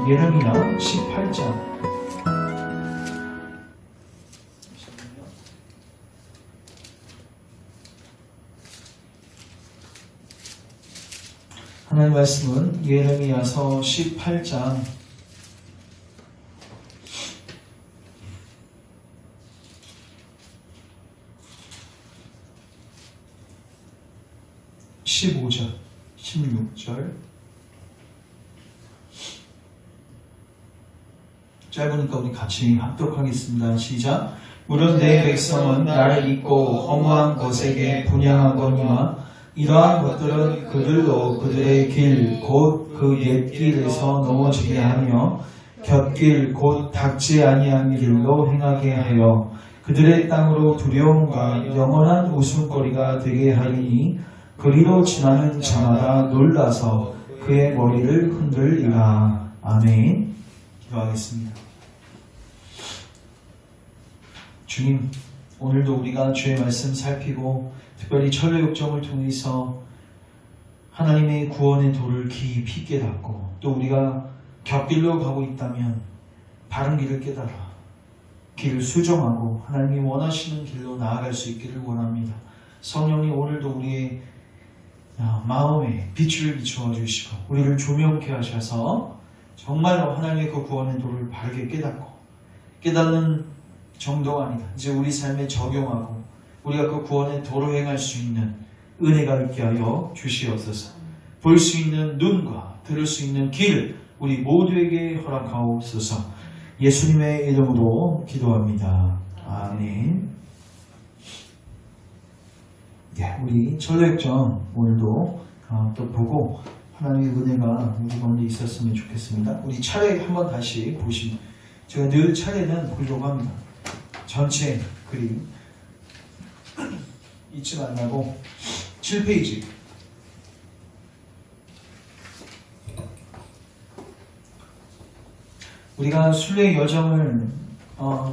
예레미야 18장. 하나님의 말씀은 예레미야서 18장 15절, 16절. 짧으니까 우리 같이 합독하겠습니다. 시작. 무릇 내 백성은 나를 잊고 허무한 것에게 분향하거니와 이러한 것들은 그들도 그들의 길 곧 그 옛길에서 넘어지게 하며 곁길 곧 닥지 아니한 길로 행하게 하여 그들의 땅으로 두려움과 영원한 웃음거리가 되게 하리니 그리로 지나는 자마다 놀라서 그의 머리를 흔들리라. 아멘. 기도하겠습니다. 주님, 오늘도 우리가 주의 말씀 살피고 특별히 철로역정을 통해서 하나님의 구원의 도를 깊이 깨닫고 또 우리가 곁길로 가고 있다면 바른 길을 깨달아 길을 수정하고 하나님이 원하시는 길로 나아갈 수 있기를 원합니다. 성령님, 오늘도 우리의 마음에 빛을 비추어 주시고 우리를 조명케 하셔서 정말로 하나님의 그 구원의 도를 바르게 깨닫는 정도가 아니다. 이제 우리 삶에 적용하고 우리가 그 구원의 도로 행할 수 있는 은혜가 있게 하여 주시옵소서. 볼 수 있는 눈과 들을 수 있는 길 우리 모두에게 허락하옵소서. 예수님의 이름으로 기도합니다. 아멘. 우리 철로역정 오늘도 또 보고 하나님의 은혜가 우리 가운데 있었으면 좋겠습니다. 우리 차례 한번 다시 보시면 제가 늘 차례는 보려고 합니다. 전체 그림 잊지 말라고 7페이지 우리가 순례의 여정을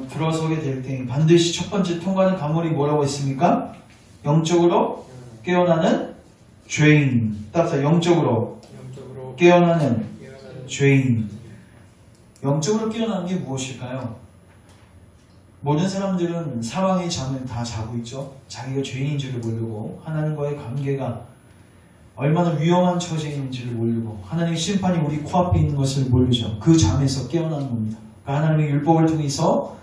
들어서게 될 때 반드시 첫 번째 통과하는 관문이 뭐라고 했습니까? 영적으로 깨어나는 죄인. 따라서 영적으로 깨어나는 죄인. 영적으로 깨어나는 게 무엇일까요? 모든 사람들은 사망의 잠을 다 자고 있죠. 자기가 죄인인 줄을 모르고 하나님과의 관계가 얼마나 위험한 처지에 있는지를 모르고 하나님의 심판이 우리 코앞에 있는 것을 모르죠. 그 잠에서 깨어나는 겁니다. 그러니까 하나님의 율법을 통해서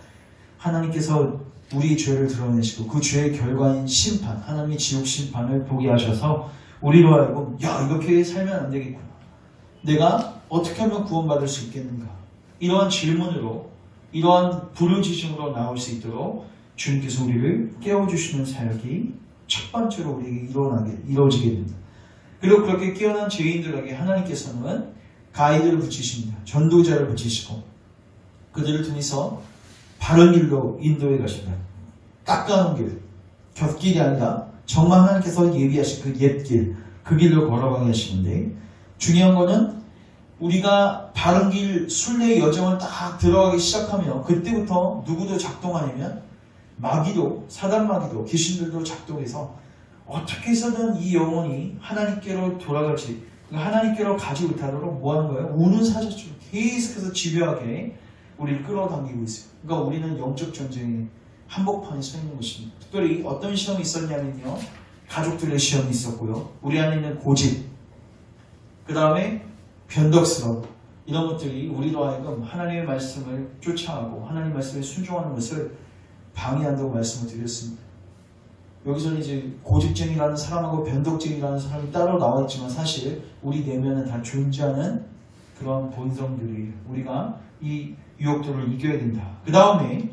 하나님께서 우리 죄를 드러내시고 그 죄의 결과인 심판, 하나님의 지옥 심판을 보게 하셔서 우리로 하여금 이렇게 살면 안 되겠구나. 내가 어떻게 하면 구원받을 수 있겠는가. 이러한 질문으로 이러한 부르짖음으로 나올 수 있도록 주님께서 우리를 깨워주시는 사역이 첫 번째로 우리에게 이루어지게 됩니다. 그리고 그렇게 깨어난 죄인들에게 하나님께서는 가이드를 붙이십니다. 전도자를 붙이시고 그들을 통해서 바른 길로 인도해 가십니다. 깎아놓은 길, 곁길이 아니라 정말 하나님께서 예비하신 그 옛길, 그 길로 걸어가게 하시는데 중요한 거는 우리가 바른 길 순례의 여정을 딱 들어가기 시작하면 그때부터 누구도 작동하냐면 마귀도, 사단 마귀도, 귀신들도 작동해서 어떻게 해서든 이 영혼이 하나님께로 돌아갈지 하나님께로 가지 못하도록 뭐 하는 거예요? 우는 사자처럼 계속해서 집요하게 우리를 끌어당기고 있어요. 그러니까 우리는 영적 전쟁의 한복판에 서 있는 것입니다. 특별히 어떤 시험이 있었냐면요. 가족들의 시험이 있었고요. 우리 안에 있는 고집, 그 다음에 변덕스러움, 이런 것들이 우리로 하여금 하나님의 말씀을 쫓아가고 하나님의 말씀에 순종하는 것을 방해한다고 말씀을 드렸습니다. 여기서는 이제 고집쟁이라는 사람하고 변덕쟁이라는 사람이 따로 나와 있지만 사실 우리 내면은 다 존재하는 그런 본성들이에요. 우리가 이 유혹들을 이겨야 된다. 그 다음에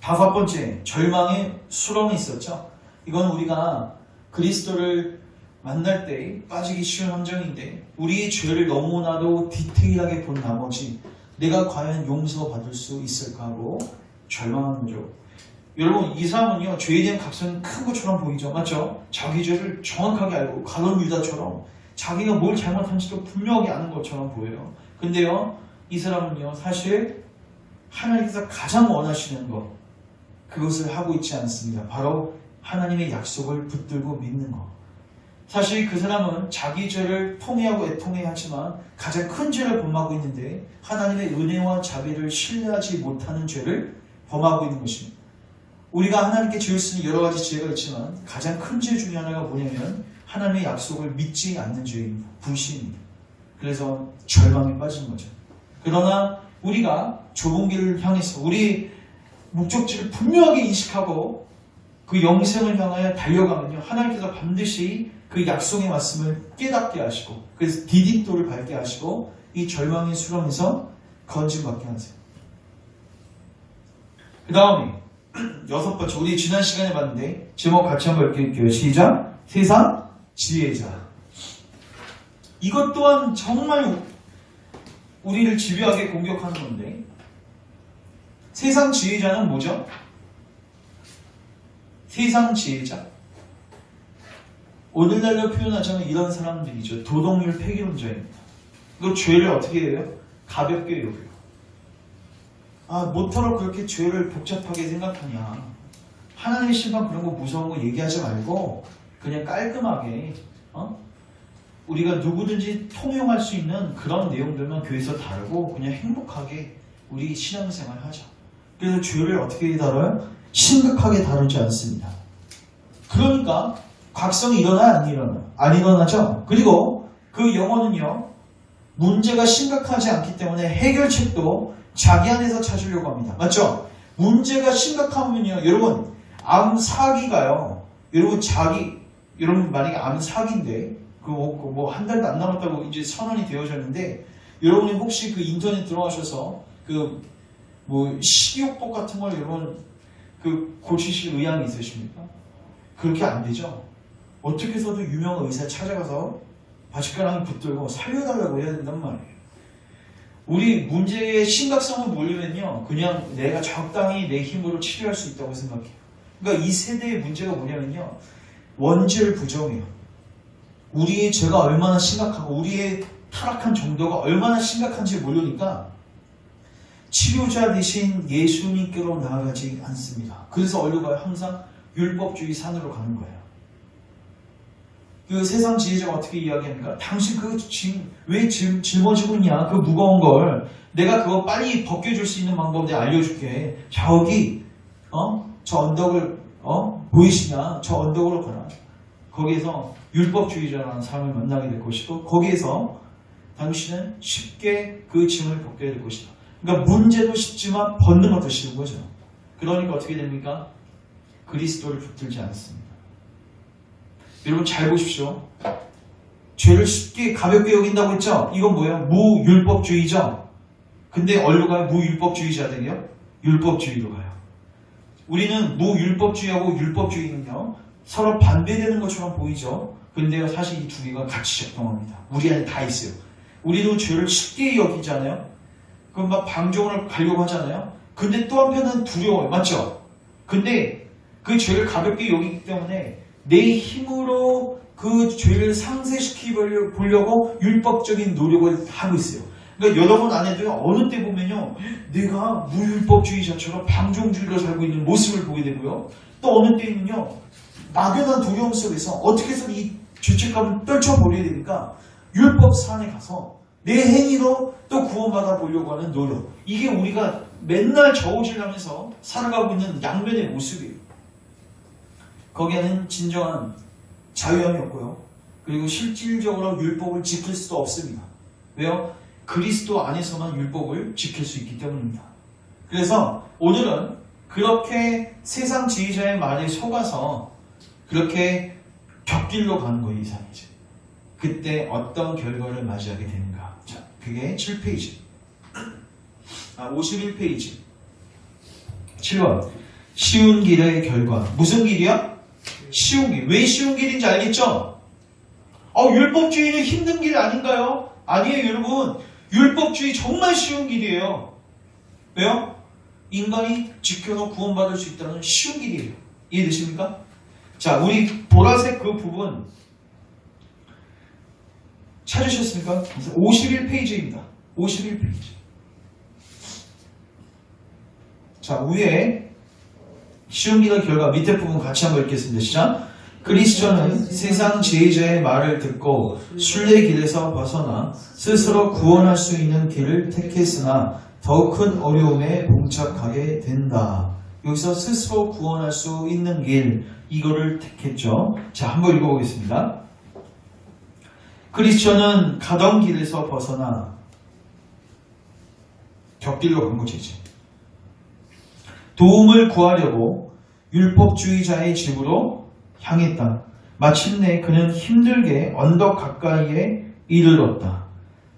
다섯 번째, 절망의 수렁이 있었죠. 이건 우리가 그리스도를 만날 때 빠지기 쉬운 함정인데 우리의 죄를 너무나도 디테일하게 본 나머지 내가 과연 용서받을 수 있을까 하고 절망하는 거죠. 여러분, 이 사람은요, 죄에 대한 각성이 큰 것처럼 보이죠. 맞죠? 자기 죄를 정확하게 알고 가룟 유다처럼 자기가 뭘 잘못한지도 분명하게 아는 것처럼 보여요. 근데요, 이 사람은요, 사실 하나님께서 가장 원하시는 것, 그것을 하고 있지 않습니다. 바로 하나님의 약속을 붙들고 믿는 것. 사실 그 사람은 자기 죄를 통회하고 애통해야 하지만 가장 큰 죄를 범하고 있는데 하나님의 은혜와 자비를 신뢰하지 못하는 죄를 범하고 있는 것입니다. 우리가 하나님께 지을 수 있는 여러 가지 죄가 있지만 가장 큰 죄 중에 하나가 뭐냐면 하나님의 약속을 믿지 않는 죄입니다. 불신입니다. 그래서 절망에 빠지는 거죠. 그러나 우리가 좁은 길을 향해서 우리 목적지를 분명하게 인식하고 그 영생을 향하여 달려가면요, 하나님께서 반드시 그 약속의 말씀을 깨닫게 하시고 그래서 디딤돌을 밟게 하시고 이 절망의 수렁에서 건짐받게 하세요. 그 다음에 6번째, 우리 지난 시간에 봤는데 제목 같이 한번 읽을게요. 시작. 세상 지혜자. 이것 또한 정말 우리를 집요하게 공격하는 건데, 세상 지혜자는 뭐죠? 세상 지혜자, 오늘날로 표현하자면 이런 사람들이죠. 도덕률 폐기론자입니다. 그 죄를 어떻게 해요? 가볍게 여겨요. 뭐더러 그렇게 죄를 복잡하게 생각하냐. 하나님의 심판 그런 거 무서운 거 얘기하지 말고 그냥 깔끔하게 우리가 누구든지 통용할 수 있는 그런 내용들만 교회에서 다루고 그냥 행복하게 우리 신앙생활 하자. 그래서 죄를 어떻게 다뤄요? 심각하게 다루지 않습니다. 그러니까 각성이 일어나요? 안 일어나요? 안 일어나죠? 그리고 그 영혼은요, 문제가 심각하지 않기 때문에 해결책도 자기 안에서 찾으려고 합니다. 맞죠? 문제가 심각하면요, 여러분, 암 사기가요, 여러분 만약에 암 사기인데, 한 달도 안 남았다고 이제 선언이 되어졌는데, 여러분이 혹시 그 인터넷 들어가셔서 식이요법 같은 걸 여러분 고치실 의향이 있으십니까? 그렇게 안 되죠? 어떻게 해서도 유명한 의사 찾아가서 바짓가랑이 붙들고 살려달라고 해야 된단 말이에요. 우리 문제의 심각성을 모르면요, 그냥 내가 적당히 내 힘으로 치료할 수 있다고 생각해요. 그러니까 이 세대의 문제가 뭐냐면요, 원죄를 부정해요. 우리의 죄가 얼마나 심각하고 우리의 타락한 정도가 얼마나 심각한지 모르니까 치료자 대신 예수님께로 나아가지 않습니다. 그래서 어디로 항상 율법주의 산으로 가는 거예요. 그 세상 지혜자가 어떻게 이야기합니까? 당신 왜 짊어지고 있냐? 그 무거운 걸 내가 그거 빨리 벗겨줄 수 있는 방법 내가 알려줄게. 저기 저 언덕을 보이시냐? 저 언덕으로 가라. 거기에서 율법주의자라는 사람을 만나게 될 것이고 거기에서 당신은 쉽게 그 짐을 벗게 될 것이다. 그러니까 문제도 쉽지만 벗는 것도 쉬운 거죠. 그러니까 어떻게 됩니까? 그리스도를 붙들지 않습니다. 여러분 잘 보십시오. 죄를 쉽게 가볍게 여긴다고 했죠? 이건 뭐예요? 무율법주의죠? 근데 어디로 가요? 무율법주의자들이요? 율법주의로 가요. 우리는 무율법주의하고 율법주의는요, 서로 반대되는 것처럼 보이죠? 근데 사실 이 두 개가 같이 작동합니다. 우리 안에 다 있어요. 우리도 죄를 쉽게 여기잖아요? 그럼 막 방종을 가려고 하잖아요? 근데 또 한편은 두려워요. 맞죠? 근데 그 죄를 가볍게 여기기 때문에 내 힘으로 그 죄를 상쇄시키려고 율법적인 노력을 하고 있어요. 그러니까 여러분 안에도 어느 때 보면요, 내가 무율법주의자처럼 방종주의로 살고 있는 모습을 보게 되고요. 또 어느 때는요, 막연한 두려움 속에서 어떻게 해서 이 죄책감을 떨쳐버려야 되니까 율법산에 가서 내 행위로 또 구원받아 보려고 하는 노력. 이게 우리가 맨날 저울질하면서 살아가고 있는 양면의 모습이에요. 거기에는 진정한 자유함이 없고요. 그리고 실질적으로 율법을 지킬 수도 없습니다. 왜요? 그리스도 안에서만 율법을 지킬 수 있기 때문입니다. 그래서 오늘은 그렇게 세상 지혜자의 말에 속아서 그렇게 벽길로 가는 거예요, 이상이죠. 그때 어떤 결과를 맞이하게 되는가. 자, 그게 7페이지. 51페이지. 7번. 쉬운 길의 결과. 무슨 길이야? 쉬운 길. 왜 쉬운 길인지 알겠죠? 율법주의는 힘든 길 아닌가요? 아니에요, 여러분. 율법주의 정말 쉬운 길이에요. 왜요? 인간이 지켜서 구원받을 수 있다는 쉬운 길이에요. 이해되십니까? 자, 우리 보라색 그 부분 찾으셨습니까? 51페이지입니다. 51페이지. 자, 위에 쉬운 길의 결과 밑에 부분 같이 한번 읽겠습니다. 시작. 그리스도는 세상 지혜자의 말을 듣고 순례 길에서 벗어나 스스로 구원할 수 있는 길을 택했으나 더욱 큰 어려움에 봉착하게 된다. 여기서 스스로 구원할 수 있는 길, 이거를 택했죠. 자, 한번 읽어보겠습니다. 그리스도는 가던 길에서 벗어나 곁길로 간 거지. 도움을 구하려고 율법주의자의 집으로 향했다. 마침내 그는 힘들게 언덕 가까이에 이르렀다.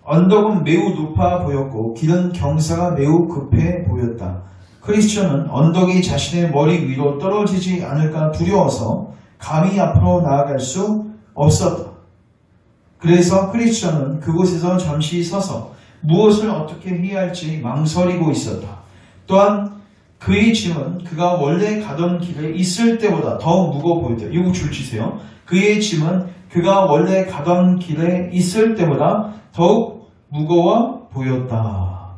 언덕은 매우 높아 보였고 길은 경사가 매우 급해 보였다. 크리스천은 언덕이 자신의 머리 위로 떨어지지 않을까 두려워서 감히 앞으로 나아갈 수 없었다. 그래서 크리스천은 그곳에서 잠시 서서 무엇을 어떻게 해야 할지 망설이고 있었다. 또한 그의 짐은 그가 원래 가던 길에 있을 때보다 더 무거워 보였다. 이거 줄 치세요. 그의 짐은 그가 원래 가던 길에 있을 때보다 더욱 무거워 보였다.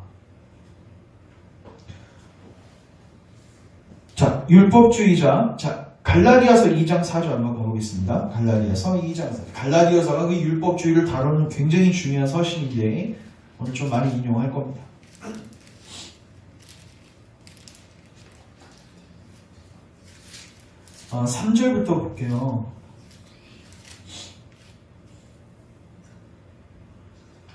자, 율법주의자. 자, 갈라디아서 2장 4절 한번 가보겠습니다. 갈라디아서 2장 4절. 갈라디아서가 그 율법주의를 다루는 굉장히 중요한 서신인데 오늘 좀 많이 인용할 겁니다. 3절부터 볼게요.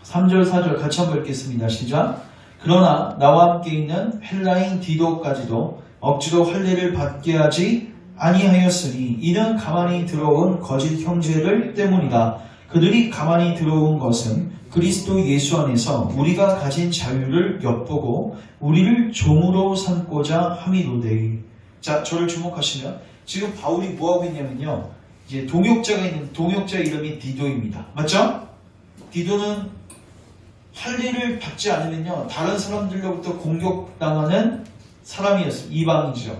3절, 4절 같이 한번 읽겠습니다. 시작. 그러나 나와 함께 있는 헬라인 디도까지도 억지로 할례를 받게 하지 아니하였으니 이는 가만히 들어온 거짓 형제들 때문이다. 그들이 가만히 들어온 것은 그리스도 예수 안에서 우리가 가진 자유를 엿보고 우리를 종으로 삼고자 함이로되. 자, 저를 주목하시면 지금 바울이 뭐하고 있냐면요, 이제 동역자가 있는 동역자 이름이 디도입니다. 맞죠? 디도는 할례를 받지 않으면요 다른 사람들로부터 공격당하는 사람이었어요. 이방이죠.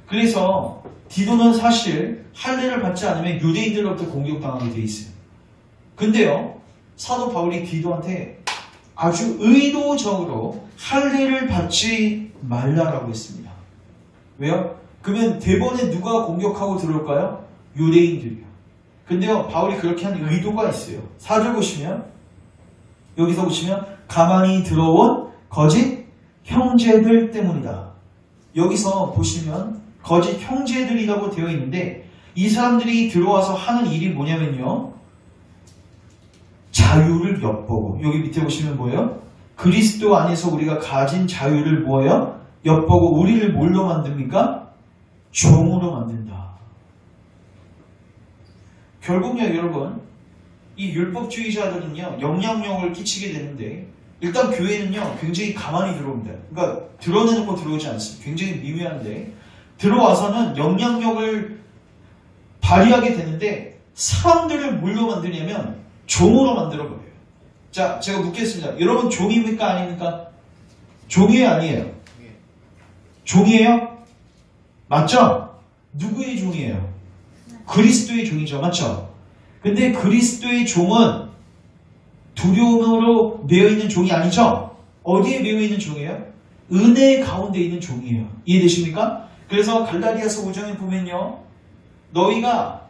그래서 디도는 사실 할례를 받지 않으면 유대인들로부터 공격당하게 돼 있어요. 근데요, 사도 바울이 디도한테 아주 의도적으로 할례를 받지 말라라고 했습니다. 왜요? 그러면 대번에 누가 공격하고 들어올까요? 유대인들이요. 근데요, 바울이 그렇게 한 의도가 있어요. 4절 보시면, 여기서 보시면 가만히 들어온 거짓 형제들 때문이다. 여기서 보시면 거짓 형제들이라고 되어 있는데 이 사람들이 들어와서 하는 일이 뭐냐면요, 자유를 엿보고, 여기 밑에 보시면 뭐예요? 그리스도 안에서 우리가 가진 자유를 뭐예요? 엿보고 우리를 뭘로 만듭니까? 종으로 만든다. 결국요 여러분, 이 율법주의자들은요 영향력을 끼치게 되는데 일단 교회는요 굉장히 가만히 들어옵니다. 그러니까 드러내놓고 들어오지 않습니다. 굉장히 미묘한데 들어와서는 영향력을 발휘하게 되는데 사람들을 뭘로 만드냐면 종으로 만들어버려요. 자, 제가 묻겠습니다. 여러분 종입니까 아닙니까? 종이에요 아니에요? 종이에요? 맞죠? 누구의 종이에요? 그리스도의 종이죠. 맞죠? 근데 그리스도의 종은 두려움으로 매여있는 종이 아니죠? 어디에 매여있는 종이에요? 은혜 가운데 있는 종이에요. 이해되십니까? 그래서 갈라디아서 5장에 보면요, 너희가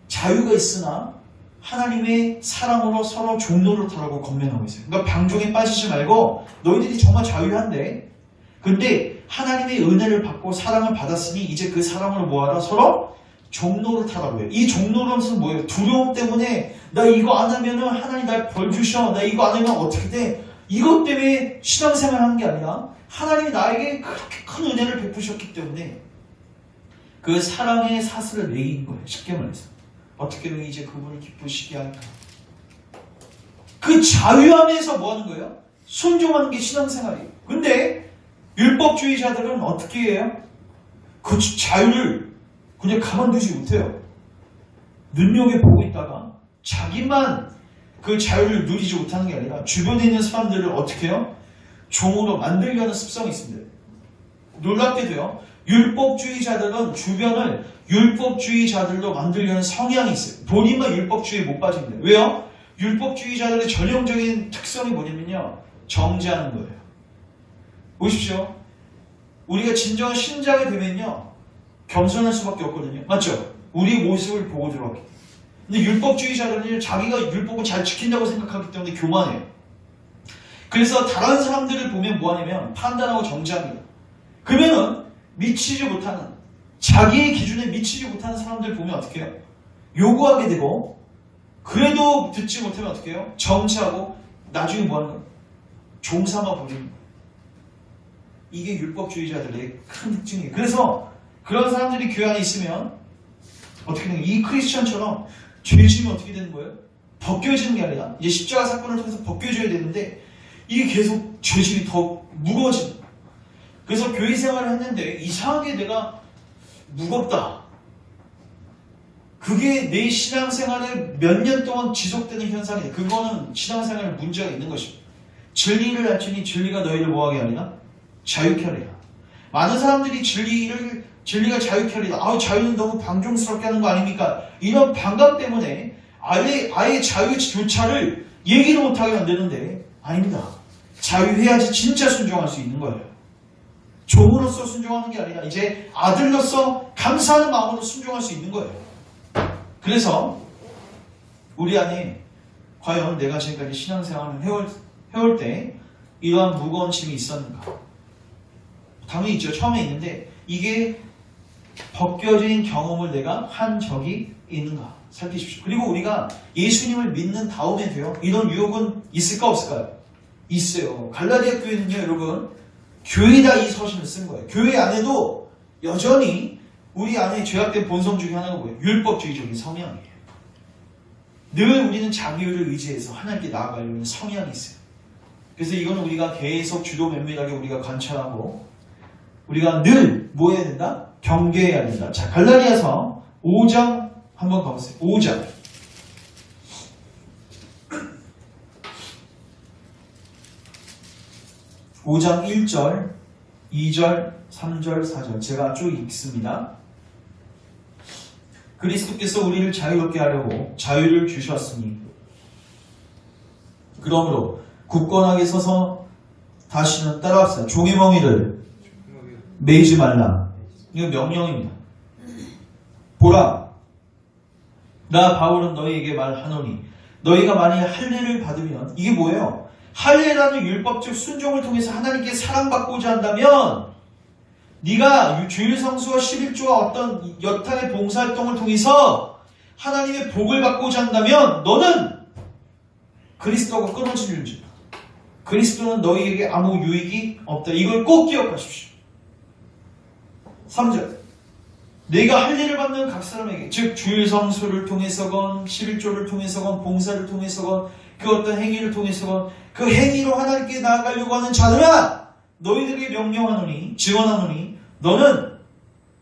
자유가 있으나 하나님의 사랑으로 서로 종로를 타라고 권면하고 있어요. 그러니까 방종에 빠지지 말고 너희들이 정말 자유한데, 근데 하나님의 은혜를 받고 사랑을 받았으니 이제 그 사랑으로 뭐하라? 서로 종로를 타라고 해요. 이 종로는 뭐예요? 두려움 때문에 나 이거 안 하면은 하나님 날 벌 주셔, 나 이거 안 하면 어떻게 돼? 이것 때문에 신앙생활 하는 게 아니라 하나님이 나에게 그렇게 큰 은혜를 베푸셨기 때문에 그 사랑의 사슬을 매긴 거예요. 쉽게 말해서 어떻게 하면 이제 그분을 기쁘시게 할까? 그 자유 안에서 뭐 하는 거예요? 순종하는 게 신앙생활이에요. 근데 율법주의자들은 어떻게 해요? 그 자유를 그냥 가만두지 못해요. 눈여겨보고 있다가 자기만 그 자유를 누리지 못하는 게 아니라 주변에 있는 사람들을 어떻게 해요? 종으로 만들려는 습성이 있습니다. 놀랍게도요, 율법주의자들은 주변을 율법주의자들로 만들려는 성향이 있어요. 본인만 율법주의에 못 빠집니다. 왜요? 율법주의자들의 전형적인 특성이 뭐냐면요, 정죄하는 거예요. 보십시오. 우리가 진정한 신자가 되면요, 겸손할 수밖에 없거든요. 맞죠? 우리 모습을 보고 들어왔기 때문에. 근데 율법주의자들은 자기가 율법을 잘 지킨다고 생각하기 때문에 교만해요. 그래서 다른 사람들을 보면 뭐하냐면 판단하고 정죄합니다. 그러면은 미치지 못하는, 자기의 기준에 미치지 못하는 사람들 보면 어떻게 해요? 요구하게 되고, 그래도 듣지 못하면 어떻게 해요? 정죄하고 나중에 뭐하는 거예요? 종삼아 버리는 거예요. 이게 율법주의자들의 큰 특징이에요. 그래서 그런 사람들이 교회 안에 있으면 어떻게 되는 거예요? 이 크리스천처럼 죄짐이 어떻게 되는 거예요? 벗겨지는 게 아니라 이제 십자가 사건을 통해서 벗겨져야 되는데 이게 계속 죄짐이 더 무거워지는 거예요. 그래서 교회 생활을 했는데 이상하게 내가 무겁다. 그게 내 신앙생활에 몇 년 동안 지속되는 현상이에요. 그거는 신앙생활에 문제가 있는 것입니다. 진리를 알지니 진리가 너희를 뭐하게 하리라? 자유케 하리라. 많은 사람들이 진리가 자유케 하리라. 아우, 자유는 너무 방종스럽게 하는 거 아닙니까? 이런 반감 때문에 아예 자유조차를 얘기를 못하게 만드는데 아닙니다. 자유해야지 진짜 순종할 수 있는 거예요. 종으로서 순종하는 게 아니라 이제 아들로서 감사하는 마음으로 순종할 수 있는 거예요. 그래서 우리 안에 과연 내가 지금까지 신앙생활을 해올 때 이러한 무거운 짐이 있었는가? 당연히 있죠. 처음에 있는데 이게 벗겨진 경험을 내가 한 적이 있는가 살피십시오. 그리고 우리가 예수님을 믿는 다음에 돼요. 이런 유혹은 있을까 없을까요? 있어요. 갈라디아 교회는요, 여러분, 교회다 이 서신을 쓴 거예요. 교회 안에도 여전히 우리 안에 죄악된 본성 중에 하나가 뭐예요? 율법주의적인 성향이에요. 늘 우리는 자기를 의지해서 하나님께 나아가려는 성향이 있어요. 그래서 이거는 우리가 계속 주도 면밀하게 우리가 관찰하고 우리가 늘 뭐 해야 된다? 경계해야 된다. 자, 갈라디아서 5장 한번 가보세요. 5장. 5장 1절, 2절, 3절, 4절. 제가 쭉 읽습니다. 그리스도께서 우리를 자유롭게 하려고 자유를 주셨으니 그러므로 굳건하게 서서 다시는 따라합시다. 종의 멍에를 매이지 말라. 이거 명령입니다. 보라, 나 바울은 너희에게 말하노니 너희가 만일 할례를 받으면 이게 뭐예요? 할례라는 율법적 순종을 통해서 하나님께 사랑받고자 한다면 네가 주일성수와 11조와 어떤 여타의 봉사활동을 통해서 하나님의 복을 받고자 한다면 너는 그리스도하고 끊어질 줄이다. 그리스도는 너희에게 아무 유익이 없다. 이걸 꼭 기억하십시오. 3절. 내가 할례를 받는 각 사람에게 즉 주일성수를 통해서건 11조를 통해서건 봉사를 통해서건 그 어떤 행위를 통해서건 그 행위로 하나님께 나아가려고 하는 자들아 너희들에게 명령하노니 증언하노니 너는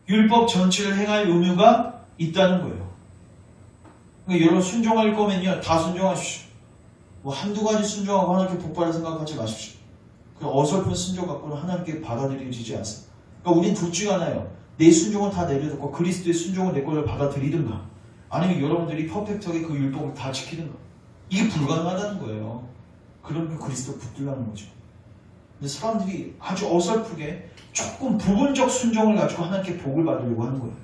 율법 전체를 행할 의무가 있다는 거예요. 그러니까 여러분 순종할 거면요 다 순종하십시오. 뭐 한두 가지 순종하고 하나님께 복받을 생각하지 마십시오. 그 어설픈 순종 갖고는 하나님께 받아들여지지 않습니다. 그러니까 우린 둘 중 하나예요. 내 순종을 다 내려놓고 그리스도의 순종을 내 걸로 받아들이든가 아니면 여러분들이 퍼펙트하게 그 율법을 다 지키든가 이게 불가능하다는 거예요. 그러니까 그리스도 붙들라는 거죠. 근데 사람들이 아주 어설프게 조금 부분적 순종을 가지고 하나님께 복을 받으려고 하는 거예요.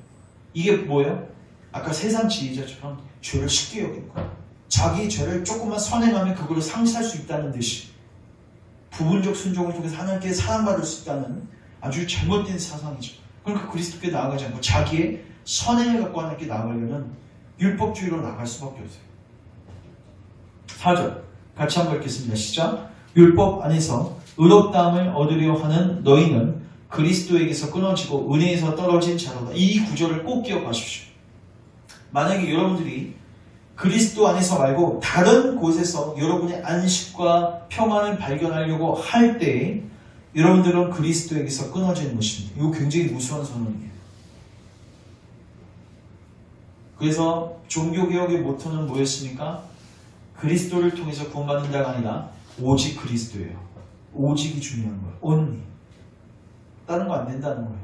이게 뭐예요? 아까 세상 지휘자처럼 죄를 쉽게 여기는 거예요. 자기 죄를 조금만 선행하면 그걸로 상실할 수 있다는 듯이 부분적 순종을 통해서 하나님께 사랑받을 수 있다는 아주 잘못된 사상이죠. 그러니까 그리스도께 나아가지 않고 자기의 선행을 갖고 하나님께 나아가려는 율법주의로 나갈 수밖에 없어요. 4절 같이 한번 읽겠습니다. 시작. 율법 안에서 의롭다함을 얻으려 하는 너희는 그리스도에게서 끊어지고 은혜에서 떨어진 자로다. 이 구절을 꼭 기억하십시오. 만약에 여러분들이 그리스도 안에서 말고 다른 곳에서 여러분의 안식과 평안을 발견하려고 할 때 여러분들은 그리스도에게서 끊어지는 것입니다. 이거 굉장히 무서운 선언이에요. 그래서 종교개혁의 모토는 뭐였습니까? 그리스도를 통해서 구원받는다가 아니라 오직 그리스도예요. 오직이 중요한 거예요. only. 다른 거 안 된다는 거예요.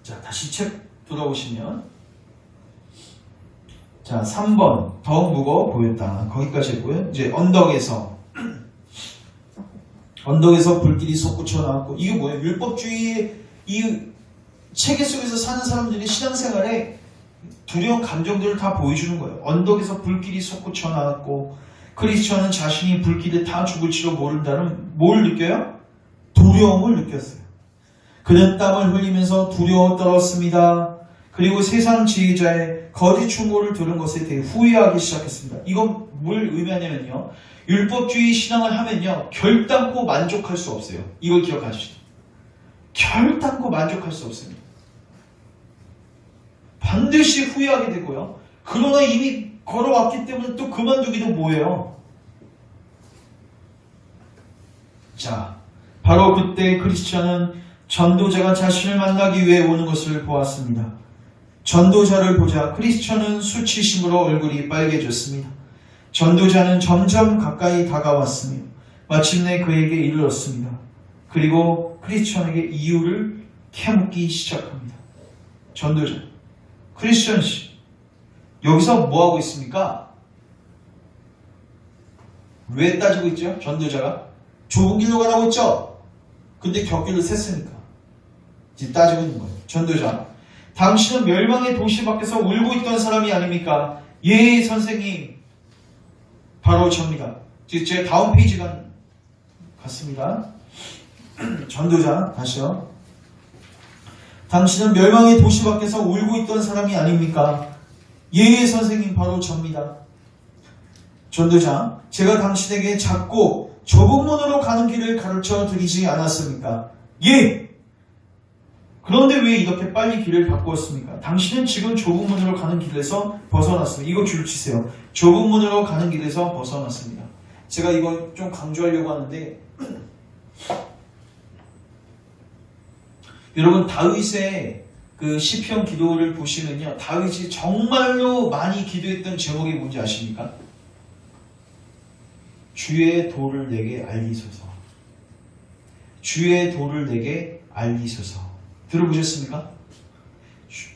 자, 다시 책 돌아오시면 자, 3번 더욱 무거워 보였다. 거기까지 했고요. 이제 언덕에서 언덕에서 불길이 솟구쳐 나왔고, 이게 뭐예요? 율법주의 이 체계 속에서 사는 사람들이 신앙생활에 두려운 감정들을 다 보여주는 거예요. 언덕에서 불길이 솟구쳐 나왔고, 크리스천은 자신이 불길에 다 죽을지도 모른다는 뭘 느껴요? 두려움을 느꼈어요. 그는 땀을 흘리면서 두려워 떨었습니다. 그리고 세상 지혜자의 거짓 충고를 들은 것에 대해 후회하기 시작했습니다. 이건 뭘 의미하냐면요, 율법주의 신앙을 하면요 결단코 만족할 수 없어요. 이걸 기억하시죠. 결단코 만족할 수 없습니다. 반드시 후회하게 되고요. 그러나 이미 걸어왔기 때문에 또 그만두기도 뭐예요? 자, 바로 그때 크리스천은 전도자가 자신을 만나기 위해 오는 것을 보았습니다. 전도자를 보자 크리스천은 수치심으로 얼굴이 빨개졌습니다. 전도자는 점점 가까이 다가왔으며 마침내 그에게 이르렀습니다. 그리고 크리스천에게 이유를 캐묻기 시작합니다. 전도자, 크리스천 씨, 여기서 뭐 하고 있습니까? 왜 따지고 있죠? 전도자가 좁은 길로 가라고 했죠? 근데 곁길로 샜으니까 이제 따지고 있는 거예요. 전도자, 당신은 멸망의 도시 밖에서 울고 있던 사람이 아닙니까? 예, 선생님. 바로 접니다. 제가 다음 페이지가 갔습니다. 전도자, 다시요. 당신은 멸망의 도시 밖에서 울고 있던 사람이 아닙니까? 예, 선생님, 바로 접니다. 전도자, 제가 당신에게 작고 좁은 문으로 가는 길을 가르쳐 드리지 않았습니까? 예! 그런데 왜 이렇게 빨리 길을 바꾸었습니까? 당신은 지금 좁은 문으로 가는 길에서 벗어났습니다. 이거 줄치세요. 좁은 문으로 가는 길에서 벗어났습니다. 제가 이거 좀 강조하려고 하는데 여러분 다윗의 그 시편 기도를 보시면요, 다윗이 정말로 많이 기도했던 제목이 뭔지 아십니까? 주의 도를 내게 알리소서. 주의 도를 내게 알리소서. 들어보셨습니까?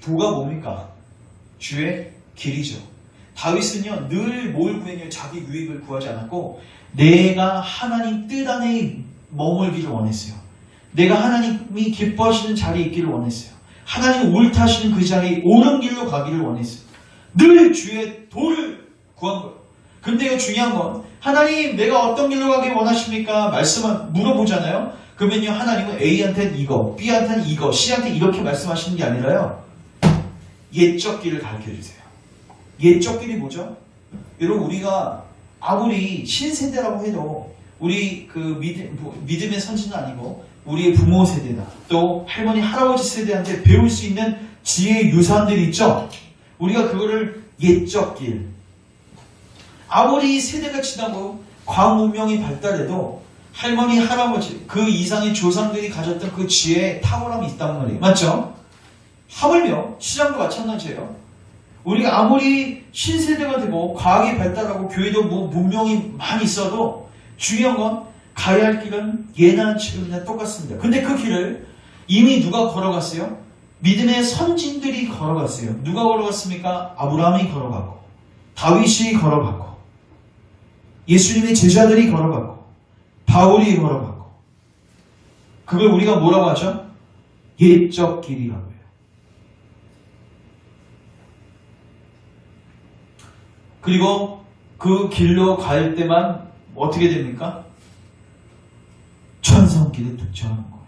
도가 뭡니까? 주의 길이죠. 다윗은요 늘 뭘 구했냐면 자기 유익을 구하지 않았고 내가 하나님 뜻 안에 머물기를 원했어요. 내가 하나님이 기뻐하시는 자리에 있기를 원했어요. 하나님이 옳다 하시는 그 자리에 옳은 길로 가기를 원했어요. 늘 주의 도를 구한 거예요. 근데 중요한 건 하나님 내가 어떤 길로 가길 원하십니까? 말씀을 물어보잖아요. 그러면요 하나님은 A한테는 이거, B한테는 이거, C한테 이렇게 말씀하시는 게 아니라요 옛적 길을 가르쳐주세요. 옛적 길이 뭐죠? 여러분 우리가 아무리 신세대라고 해도 우리 그 믿음의 선지는 아니고 우리의 부모 세대다 또 할머니 할아버지 세대한테 배울 수 있는 지혜의 유산들이 있죠. 우리가 그거를 옛적 길, 아무리 세대가 지나고 과학 문명이 발달해도 할머니 할아버지 그 이상의 조상들이 가졌던 그 지혜의 탁월함이 있단 말이에요. 맞죠? 하물며 시장도 마찬가지예요. 우리가 아무리 신세대가 되고 과학이 발달하고 교회도 뭐 문명이 많이 있어도 중요한 건 가야 할 길은 예나 지금이나 똑같습니다. 근데 그 길을 이미 누가 걸어갔어요? 믿음의 선진들이 걸어갔어요. 누가 걸어갔습니까? 아브라함이 걸어가고 다윗이 걸어가고 예수님의 제자들이 걸어가고 바울이 걸어가고 그걸 우리가 뭐라고 하죠? 옛적 길이라고 해요. 그리고 그 길로 갈 때만 어떻게 됩니까? 천성길에 득점하는 거예요.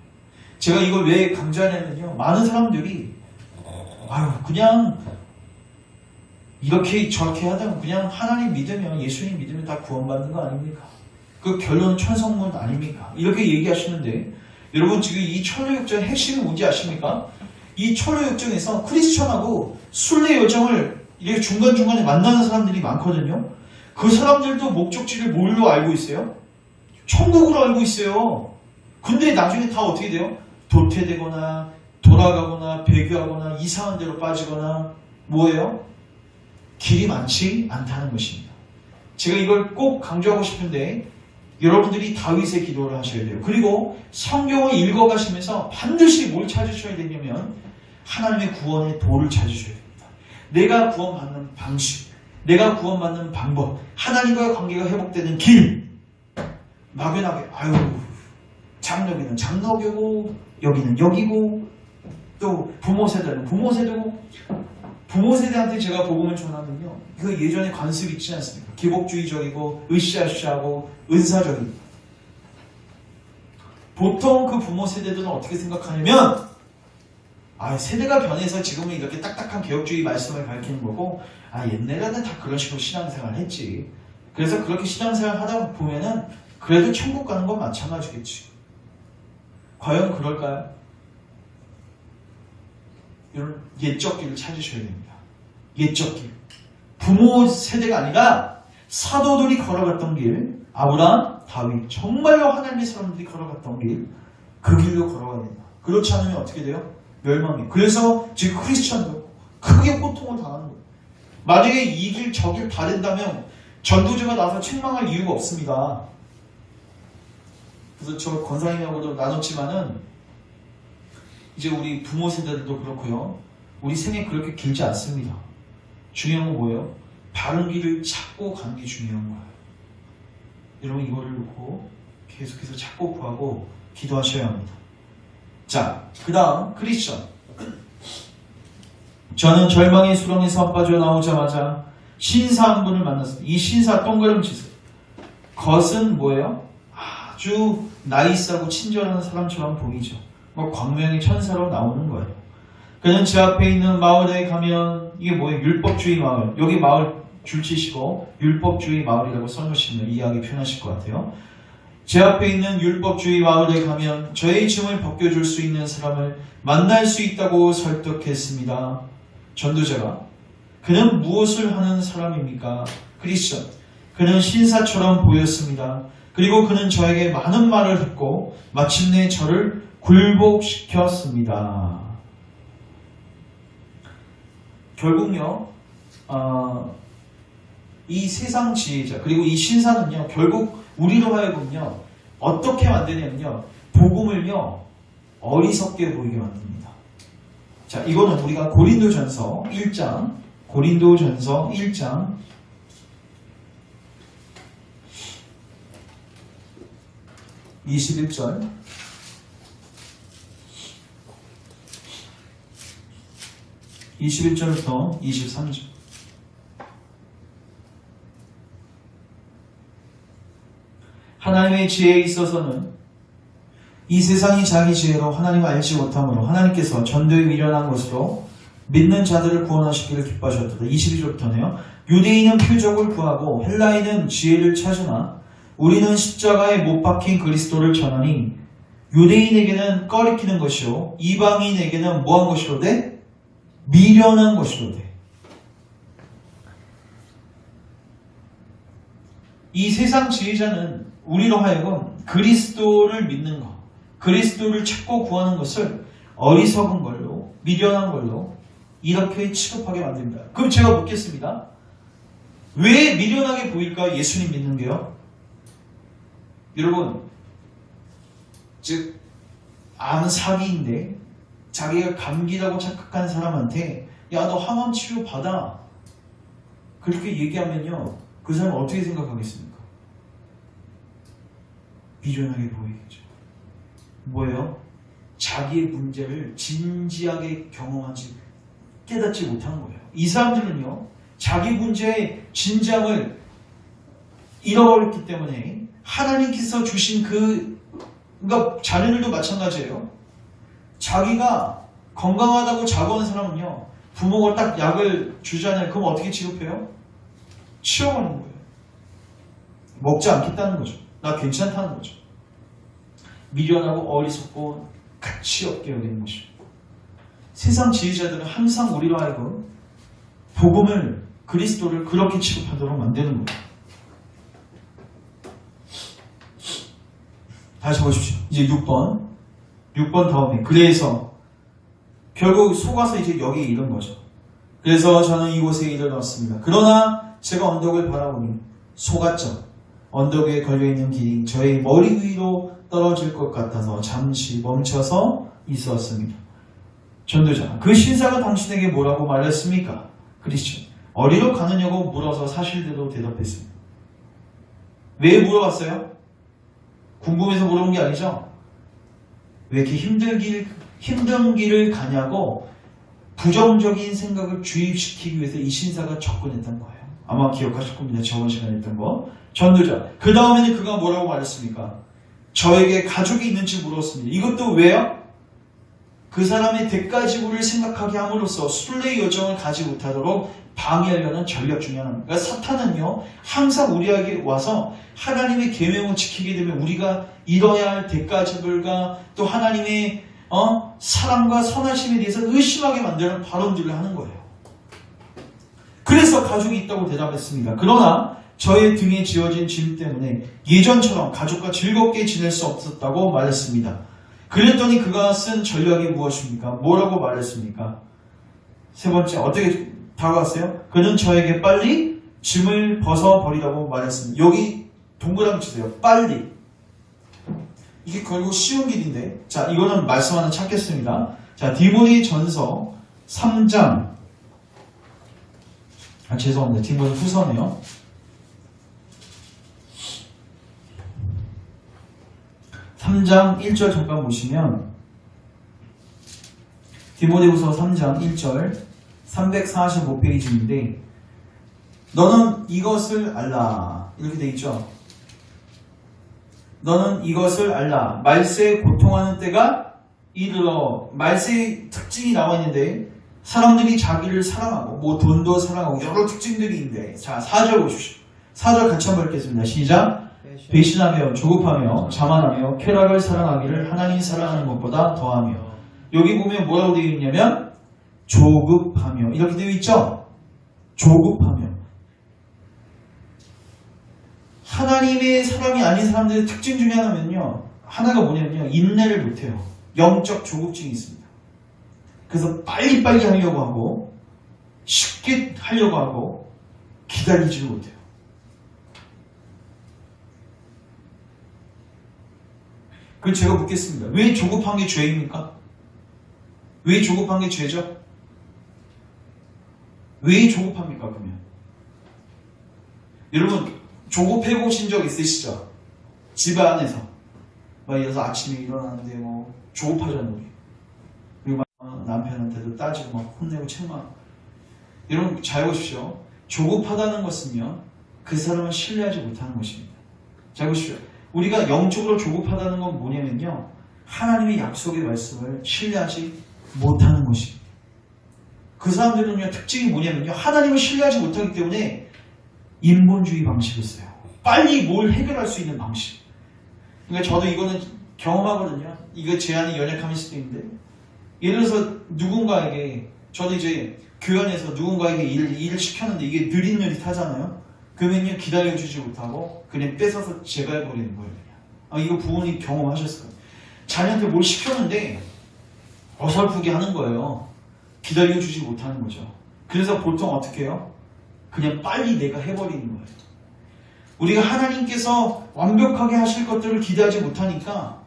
제가 이걸 왜 강조하냐면요. 많은 사람들이 그냥 이렇게 저렇게 하다가 그냥 하나님 믿으면 예수님 믿으면 다 구원받는 거 아닙니까? 그 결론은 천성문 아닙니까? 이렇게 얘기하시는데 여러분 지금 이 철로역정의 핵심이 뭔지 아십니까? 이 철로역정에서 크리스천하고 순례 여정을 이렇게 중간중간에 만나는 사람들이 많거든요. 그 사람들도 목적지를 뭘로 알고 있어요? 천국으로 알고 있어요. 근데 나중에 다 어떻게 돼요? 도태되거나 돌아가거나 배교하거나 이상한 데로 빠지거나 뭐예요? 길이 많지 않다는 것입니다. 제가 이걸 꼭 강조하고 싶은데 여러분들이 다윗의 기도를 하셔야 돼요. 그리고 성경을 읽어가시면서 반드시 뭘 찾으셔야 되냐면 하나님의 구원의 도를 찾으셔야 됩니다. 내가 구원받는 방식, 내가 구원받는 방법, 하나님과의 관계가 회복되는 길. 막연하게 장로교는 장로교고 여기는 여기고 또 부모 세대는 부모 세대고 부모 세대한테 제가 복음을 전하면요. 그 예전에 관습 있지 않습니까? 기복주의적이고 으쌰으쌰하고 은사적이고 보통 그 부모 세대들은 어떻게 생각하냐면 세대가 변해서 지금은 이렇게 딱딱한 개혁주의 말씀을 밝히는 거고 옛날에는 다 그런 식으로 신앙생활을 했지. 그래서 그렇게 신앙생활 하다 보면은 그래도 천국 가는 건 마찬가지겠지. 과연 그럴까요? 이런 옛적 길을 찾으셔야 됩니다. 옛적 길. 부모 세대가 아니라 사도들이 걸어갔던 길, 아브라함, 다윗, 정말로 하나님의 사람들이 걸어갔던 길, 그 길로 걸어가야 된다. 그렇지 않으면 어떻게 돼요? 멸망해. 그래서 지금 크리스천도 크게 고통을 당하는 거예요. 만약에 이 길, 저 길 다른다면 전도자가 나서 책망할 이유가 없습니다. 그래서 저 권사님하고도 나눴지만은 이제 우리 부모 세대들도 그렇고요. 우리 생애 그렇게 길지 않습니다. 중요한 건 뭐예요? 바른 길을 찾고 가는 게 중요한 거예요. 여러분 이거를 놓고 계속해서 찾고 구하고 기도하셔야 합니다. 자, 그 다음 크리스천. 저는 절망의 수렁에서 빠져나오자마자 신사 한 분을 만났습니다. 이 신사 동그라미 치세요. 겉은 뭐예요? 아주 나이스하고 친절한 사람처럼 보이죠. 광명의 천사로 나오는 거예요. 그는 제 앞에 있는 마을에 가면 이게 뭐예요? 율법주의 마을. 여기 마을 줄치시고 율법주의 마을이라고 써놓으시면 이해하기 편하실 것 같아요. 제 앞에 있는 율법주의 마을에 가면 저의 짐을 벗겨줄 수 있는 사람을 만날 수 있다고 설득했습니다. 전도자가. 그는 무엇을 하는 사람입니까? 크리스천. 그는 신사처럼 보였습니다. 그리고 그는 저에게 많은 말을 했고 마침내 저를 굴복시켰습니다. 결국요, 이 세상 지혜자 그리고 이 신사는요, 결국 우리로 하여금요 어떻게 만드냐면요, 복음을요 어리석게 보이게 만듭니다. 자, 이거는 우리가 고린도전서 1장 21절 21절부터 23절. 하나님의 지혜에 있어서는 이 세상이 자기 지혜로 하나님을 알지 못함으로 하나님께서 전도에 미련한 것으로 믿는 자들을 구원하시기를 기뻐하셨다. 22절부터네요. 유대인은 표적을 구하고 헬라인은 지혜를 찾으나 우리는 십자가에 못 박힌 그리스도를 전하니 유대인에게는 꺼리키는 것이요 이방인에게는 뭐한 것이로 돼? 미련한 것이로 돼. 이 세상 지혜자는 우리로 하여금 그리스도를 믿는 것, 그리스도를 찾고 구하는 것을 어리석은 걸로, 미련한 걸로 이렇게 취급하게 만듭니다. 그럼 제가 묻겠습니다. 왜 미련하게 보일까? 예수님 믿는 게요? 여러분, 즉 암사기인데 자기가 감기라고 착각한 사람한테 야, 너 항암 치료 받아, 그렇게 얘기하면요, 그 사람 어떻게 생각하겠습니까? 미련하게 보이겠죠. 뭐예요? 자기의 문제를 진지하게 경험하지, 깨닫지 못하는 거예요. 이 사람들은요, 자기 문제의 진정을 잃어버렸기 때문에 하나님께서 주신 그러니까 자녀들도 마찬가지예요. 자기가 건강하다고 자고한 사람은요, 부모가 딱 약을 주잖아요. 그럼 어떻게 취급해요? 치워버리는 거예요. 먹지 않겠다는 거죠. 나 괜찮다는 거죠. 미련하고 어리석고 가치 없게 여기는 것이죠. 세상 지혜자들은 항상 우리로 하여금 복음을, 그리스도를 그렇게 취급하도록 만드는 거예요. 다시 보십시오. 이제 6번 다음에 그래서 결국 속아서 이제 여기에 이른 거죠. 그래서 저는 이곳에 이르렀습니다. 그러나 제가 언덕을 바라보니 속았죠. 언덕 위에 걸려있는 길이 저의 머리 위로 떨어질 것 같아서 잠시 멈춰서 있었습니다. 전도자, 그 신사가 당신에게 뭐라고 말했습니까? 크리스천, 어디로 가느냐고 물어서 사실대로 대답했습니다. 왜 물어봤어요? 궁금해서 물어본 게 아니죠? 왜 이렇게 힘든 길을 가냐고 부정적인 생각을 주입시키기 위해서 이 신사가 접근했던 거예요. 아마 기억하실 겁니다. 저번 시간에 했던 거. 전도자. 그 다음에는 그가 뭐라고 말했습니까? 저에게 가족이 있는지 물었습니다. 이것도 왜요? 그 사람의 대가지구를 생각하게 함으로써 순례의 여정을 가지 못하도록 방해하려는 전략 중에 하나입니다. 그러니까 사탄은요, 항상 우리에게 와서 하나님의 계명을 지키게 되면 우리가 이뤄야 할 대가지불과 또 하나님의 사랑과 선하심에 대해서 의심하게 만드는 발언들을 하는 거예요. 그래서 가족이 있다고 대답했습니다. 그러나 저의 등에 지어진 짐 때문에 예전처럼 가족과 즐겁게 지낼 수 없었다고 말했습니다. 그랬더니 그가 쓴 전략이 무엇입니까? 뭐라고 말했습니까? 세 번째, 어떻게 다가왔어요? 그는 저에게 빨리 짐을 벗어버리라고 말했습니다. 여기 동그라미 치세요. 빨리. 이게 결국 쉬운 길인데, 자, 이거는 말씀 하나 찾겠습니다. 자, 디모데 전서 3장. 죄송합니다. 디모데 후서네요. 3장 1절 잠깐 보시면, 디모데후서 3장 1절 345페이지인데, 너는 이것을 알라. 이렇게 돼 있죠. 너는 이것을 알라. 말세에 고통하는 때가 이르러. 말세의 특징이 나와 있는데 사람들이 자기를 사랑하고 뭐 돈도 사랑하고 여러 특징들이 있는데, 자 4절 보십시오. 4절 같이 한번 읽겠습니다. 시작. 배신하며 조급하며 자만하며 쾌락을 사랑하기를 하나님 사랑하는 것보다 더하며. 여기 보면 뭐라고 되어 있냐면 조급하며 이렇게 되어 있죠. 조급하며. 하나님의 사람이 아닌 사람들의 특징 중에 하나가 뭐냐면요, 인내를 못해요. 영적 조급증이 있습니다. 그래서 빨리빨리 하려고 하고 쉽게 하려고 하고 기다리지를 못해요. 그럼 제가 묻겠습니다. 왜 조급한 게 죄입니까? 왜 조급한 게 죄죠? 왜 조급합니까, 그러면? 여러분, 조급해 보신 적 있으시죠? 집 안에서. 막 이래서 아침에 일어나는데 뭐, 조급하잖아요, 우리. 그리고 막 남편한테도 따지고 막 혼내고 책망. 여러분, 잘 보십시오. 조급하다는 것은요, 그 사람을 신뢰하지 못하는 것입니다. 잘 보십시오. 우리가 영적으로 조급하다는 건 뭐냐면요, 하나님의 약속의 말씀을 신뢰하지 못하는 것입니다. 그 사람들은요, 특징이 뭐냐면요, 하나님을 신뢰하지 못하기 때문에 인본주의 방식을 써요. 빨리 뭘 해결할 수 있는 방식. 그러니까 저도 이거는 경험하거든요. 이거 제 안에 연약함일 수도 있는데, 예를 들어서 누군가에게, 저도 이제 교연에서 누군가에게 일을 시켰는데 이게 느릿느릿하잖아요. 그러면요, 기다려주지 못하고 그냥 뺏어서 제가 해버리는 거예요. 이거 부모님 경험하셨을 거예요. 자녀한테 뭘 시켰는데 어설프게 하는 거예요. 기다려주지 못하는 거죠. 그래서 보통 어떻게 해요? 그냥 빨리 내가 해버리는 거예요. 우리가 하나님께서 완벽하게 하실 것들을 기대하지 못하니까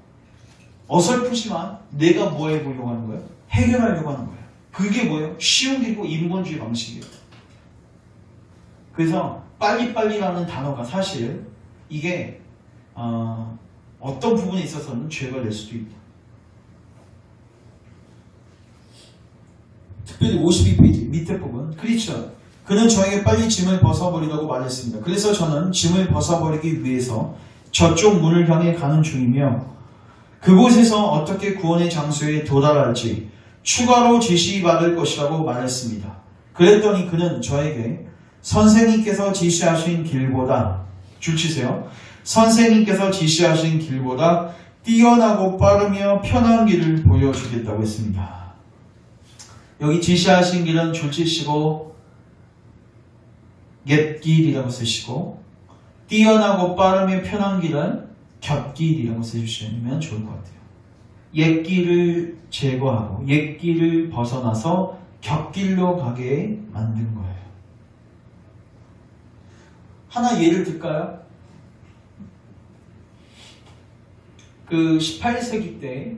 어설프지만 내가 뭐 해보려고 하는 거예요? 해결하려고 하는 거예요. 그게 뭐예요? 쉬운 길이고 인본주의 방식이에요. 그래서 빨리빨리라는 단어가 사실 이게 어떤 부분에 있어서는 죄가 될 수도 있다. 특별히 52페이지 밑에 부분, 크리스천. 그는 저에게 빨리 짐을 벗어버리라고 말했습니다. 그래서 저는 짐을 벗어버리기 위해서 저쪽 문을 향해 가는 중이며 그곳에서 어떻게 구원의 장소에 도달할지 추가로 지시받을 것이라고 말했습니다. 그랬더니 그는 저에게 선생님께서 지시하신 길보다, 줄치세요. 선생님께서 지시하신 길보다 뛰어나고 빠르며 편한 길을 보여주겠다고 했습니다. 여기 지시하신 길은 줄치시고 옛길이라고 쓰시고, 뛰어나고 빠르며 편한 길은 곁길이라고 써주시면 좋을 것 같아요. 옛길을 제거하고 옛길을 벗어나서 곁길로 가게 만든 거예요. 하나 예를 들까요? 그 18세기 때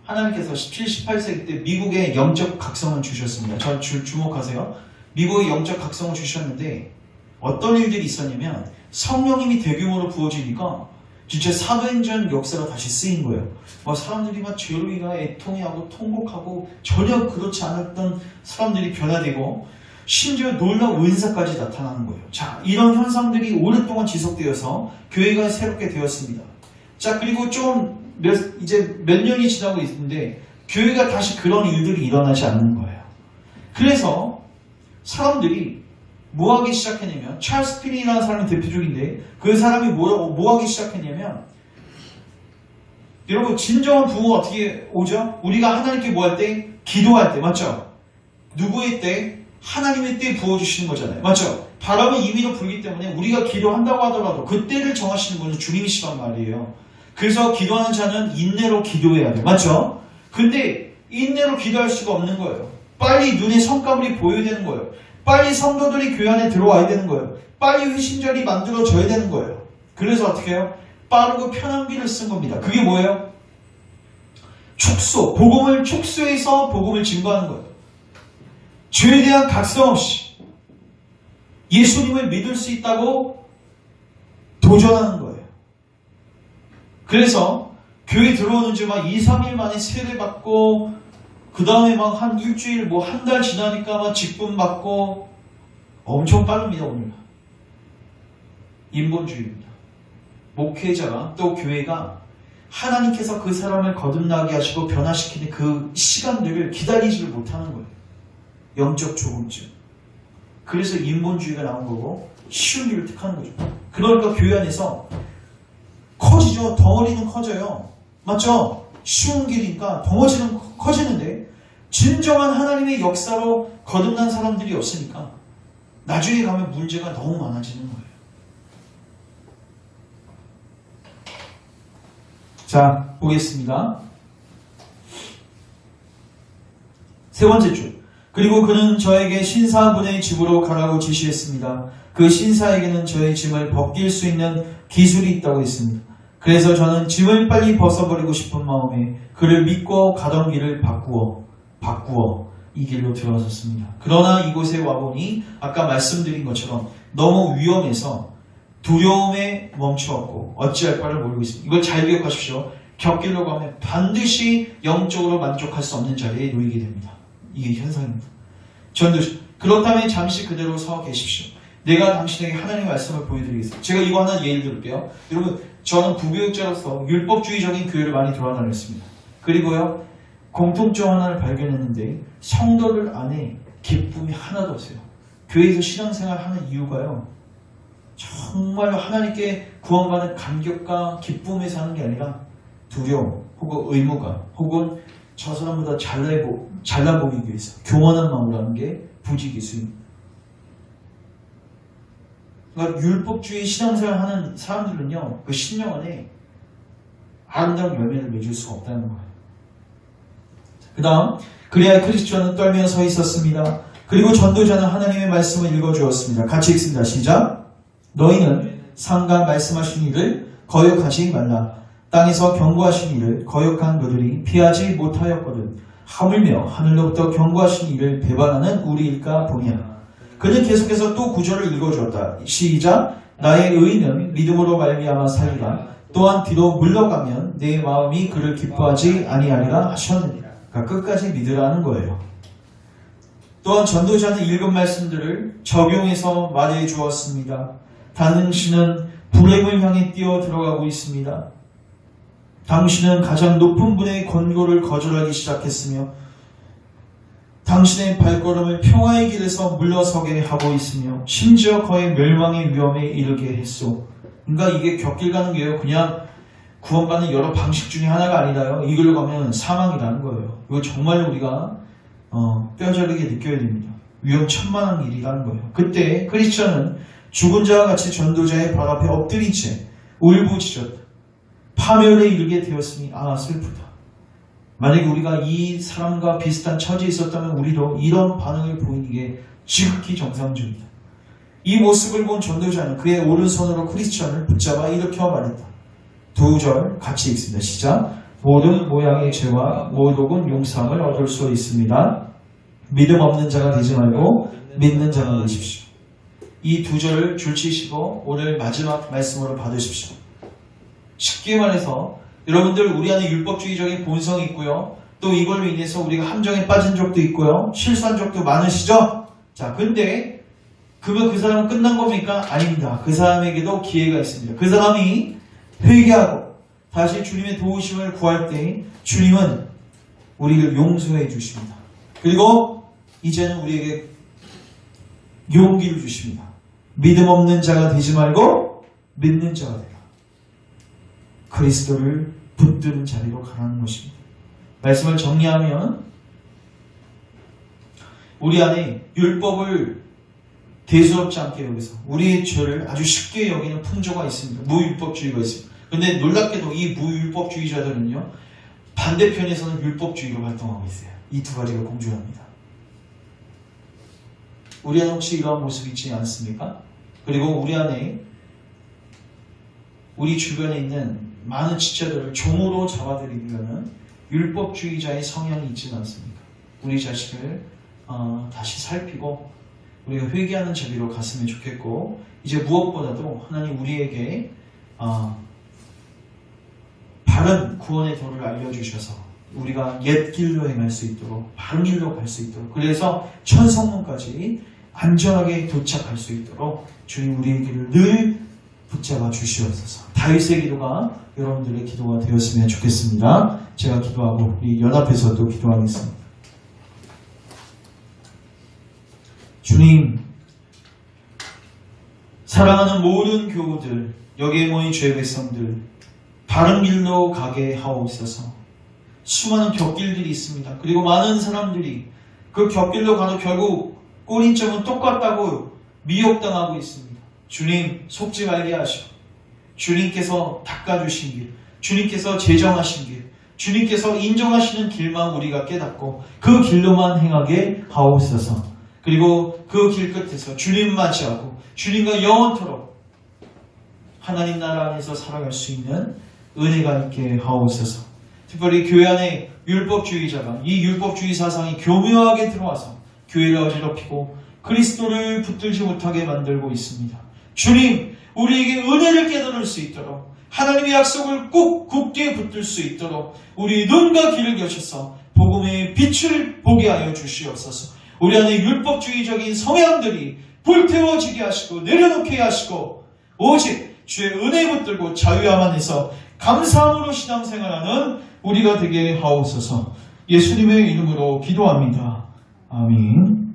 하나님께서 17, 18세기 때 미국에 영적 각성을 주셨습니다. 저 주목하세요. 미국에 영적 각성을 주셨는데 어떤 일들이 있었냐면 성령님이 대규모로 부어지니까 진짜 사도행전 역사가 다시 쓰인 거예요. 사람들이 막 죄로이가 애통해하고 통곡하고 전혀 그렇지 않았던 사람들이 변화되고 심지어 놀라운 은사까지 나타나는 거예요. 자, 이런 현상들이 오랫동안 지속되어서 교회가 새롭게 되었습니다. 자, 그리고 이제 몇 년이 지나고 있는데 교회가 다시 그런 일들이 일어나지 않는 거예요. 그래서 사람들이 뭐 하기 시작했냐면, 찰스 피니라는 사람이 대표적인데 그 사람이 뭐 하기 시작했냐면, 여러분 진정한 부흥은 어떻게 오죠? 우리가 하나님께 뭐 할 때? 기도할 때, 맞죠? 누구의 때? 하나님의 때에 부어주시는 거잖아요. 맞죠? 바람은 임의로 불기 때문에 우리가 기도한다고 하더라도 그 때를 정하시는 분은 주님이시란 말이에요. 그래서 기도하는 자는 인내로 기도해야 돼요. 맞죠? 근데 인내로 기도할 수가 없는 거예요. 빨리 눈에 성과물이 보여야 되는 거예요. 빨리 성도들이 교회 안에 들어와야 되는 거예요. 빨리 회심절이 만들어져야 되는 거예요. 그래서 어떻게 해요? 빠르고 편한 길을 쓴 겁니다. 그게 뭐예요? 축소, 복음을 축소해서 복음을 증거하는 거예요. 죄에 대한 각성 없이 예수님을 믿을 수 있다고 도전하는 거예요. 그래서 교회 들어오는 지 막 2, 3일 만에 세례 받고 그 다음에 막 한 일주일 한 달 지나니까 막 직분 받고 엄청 빠릅니다. 오늘 인본주의입니다. 목회자가 또 교회가 하나님께서 그 사람을 거듭나게 하시고 변화시키는 그 시간들을 기다리지를 못하는 거예요. 영적 조급증. 그래서 인본주의가 나온 거고 쉬운 길을 택하는 거죠. 그러니까 교회 안에서 커지죠. 덩어리는 커져요. 맞죠? 쉬운 길이니까 덩어리는 커지는데 진정한 하나님의 역사로 거듭난 사람들이 없으니까 나중에 가면 문제가 너무 많아지는 거예요. 자, 보겠습니다. 세 번째 줄. 그리고 그는 저에게 신사분의 집으로 가라고 지시했습니다. 그 신사에게는 저의 짐을 벗길 수 있는 기술이 있다고 했습니다. 그래서 저는 짐을 빨리 벗어버리고 싶은 마음에 그를 믿고 가던 길을 바꾸어 이 길로 들어섰습니다. 그러나 이곳에 와보니 아까 말씀드린 것처럼 너무 위험해서 두려움에 멈추었고 어찌할 바를 모르고 있습니다. 이걸 잘 기억하십시오. 곁길로 가면 반드시 영적으로 만족할 수 없는 자리에 놓이게 됩니다. 이게 현상입니다. 전도시. 그렇다면 잠시 그대로 서 계십시오. 내가 당신에게 하나님의 말씀을 보여드리겠습니다. 제가 이거 하나 예를 들을게요. 여러분, 저는 부교육자로서 율법주의적인 교회를 많이 돌아다녔습니다. 그리고요, 공통점 하나를 발견했는데 성도들 안에 기쁨이 하나도 없어요. 교회에서 신앙생활 하는 이유가요, 정말로 하나님께 구원받은 감격과 기쁨에 사는 게 아니라 두려움, 혹은 의무감, 혹은 저 사람보다 잘나 보이기 위해서 교만한 마음으로 하는 게 부지기수입니다. 그러니까 율법주의 신앙생활 하는 사람들은요, 그 신령 안에 아름다운 열매를 맺을 수가 없다는 거예요. 그 다음, 그래야 크리스천은 떨며 서 있었습니다. 그리고 전도자는 하나님의 말씀을 읽어주었습니다. 같이 읽습니다. 시작. 너희는 상가 말씀하신 일을 거역하지 말라. 땅에서 경고하신 일을 거역한 그들이 피하지 못하였거든. 하물며 하늘로부터 경고하신 일을 배반하는 우리일까 보냐. 그는 계속해서 또 구절을 읽어주었다. 시작. 나의 의인은 믿음으로 말미암아 살리라. 또한 뒤로 물러가면 내 마음이 그를 기뻐하지 아니하리라 하셨느니라. 그러니까 끝까지 믿으라는 거예요. 또한 전도자는 읽은 말씀들을 적용해서 말해 주었습니다. 당신은 불행을 향해 뛰어 들어가고 있습니다. 당신은 가장 높은 분의 권고를 거절하기 시작했으며 당신의 발걸음을 평화의 길에서 물러서게 하고 있으며 심지어 거의 멸망의 위험에 이르게 했소. 그러니까 이게 곁길 가는 게요, 그냥 구원받는 여러 방식 중에 하나가 아니라요, 이걸로 가면 사망이라는 거예요. 이거 정말 우리가 뼈저리게 느껴야 됩니다. 위험천만한 일이라는 거예요. 그때 크리스천은 죽은 자와 같이 전도자의 발 앞에 엎드린 채 울부짖었다. 파멸에 이르게 되었으니 슬프다. 만약에 우리가 이 사람과 비슷한 처지에 있었다면 우리도 이런 반응을 보이는 게 지극히 정상적입니다. 이 모습을 본 전도자는 그의 오른손으로 크리스천을 붙잡아 일으켜 말했다. 두 절 같이 읽습니다. 시작. 모든 모양의 죄와 모독은 용서함을 얻을 수 있습니다. 믿음 없는 자가 되지 말고 믿는 자가 되십시오. 이 두 절을 줄치시고 오늘 마지막 말씀으로 받으십시오. 쉽게 말해서 여러분들 우리 안에 율법주의적인 본성이 있고요. 또 이걸로 인해서 우리가 함정에 빠진 적도 있고요. 실수한 적도 많으시죠? 자, 근데 그러면 그 사람은 끝난 겁니까? 아닙니다. 그 사람에게도 기회가 있습니다. 그 사람이 회개하고 다시 주님의 도우심을 구할 때 주님은 우리를 용서해 주십니다. 그리고 이제는 우리에게 용기를 주십니다. 믿음 없는 자가 되지 말고 믿는 자가 되라. 그리스도를 붙드는 자리로 가라는 것입니다. 말씀을 정리하면 우리 안에 율법을 대수롭지 않게 여기서 우리의 죄를 아주 쉽게 여기는 풍조가 있습니다. 무율법주의가 있습니다. 그런데 놀랍게도 이 무율법주의자들은요, 반대편에서는 율법주의로 활동하고 있어요. 이 두 가지가 공존합니다. 우리 안에 혹시 이러한 모습이 있지 않습니까? 그리고 우리 안에 우리 주변에 있는 많은 지체들을 종으로 잡아들이려는 율법주의자의 성향이 있지는 않습니까? 우리 자신을 다시 살피고 우리가 회개하는 자리로 갔으면 좋겠고, 이제 무엇보다도 하나님 우리에게 바른 구원의 도를 알려주셔서 우리가 옛 길로 행할 수 있도록, 바른 길로 갈 수 있도록, 그래서 천성문까지 안전하게 도착할 수 있도록 주님 우리의 길을 늘 붙잡아 주시옵소서. 다윗의 기도가 여러분들의 기도가 되었으면 좋겠습니다. 제가 기도하고 우리 연합해서 또 기도하겠습니다. 주님, 사랑하는 모든 교우들, 여기에 모인 죄 백성들, 바른 길로 가게 하옵소서. 수많은 곁길들이 있습니다. 그리고 많은 사람들이 그 곁길로 가도 결국 꼬린점은 똑같다고 미혹당하고 있습니다. 주님, 속지 말게 하시고 주님께서 닦아주신 길, 주님께서 제정하신 길, 주님께서 인정하시는 길만 우리가 깨닫고 그 길로만 행하게 하옵소서. 그리고 그 길 끝에서 주님 맞이하고 주님과 영원토록 하나님 나라 안에서 살아갈 수 있는 은혜가 있게 하옵소서. 특별히 교회 안에 율법주의자가 이 율법주의 사상이 교묘하게 들어와서 교회를 어지럽히고 그리스도를 붙들지 못하게 만들고 있습니다. 주님, 우리에게 은혜를 깨달을 수 있도록, 하나님의 약속을 꼭 굳게 붙들 수 있도록 우리 눈과 귀를 여셔서 복음의 빛을 보게 하여 주시옵소서. 우리 안에 율법주의적인 성향들이 불태워지게 하시고 내려놓게 하시고 오직 주의 은혜 붙들고 자유함 안에서 감사함으로 신앙생활하는 우리가 되게 하옵소서. 예수님의 이름으로 기도합니다. 아멘.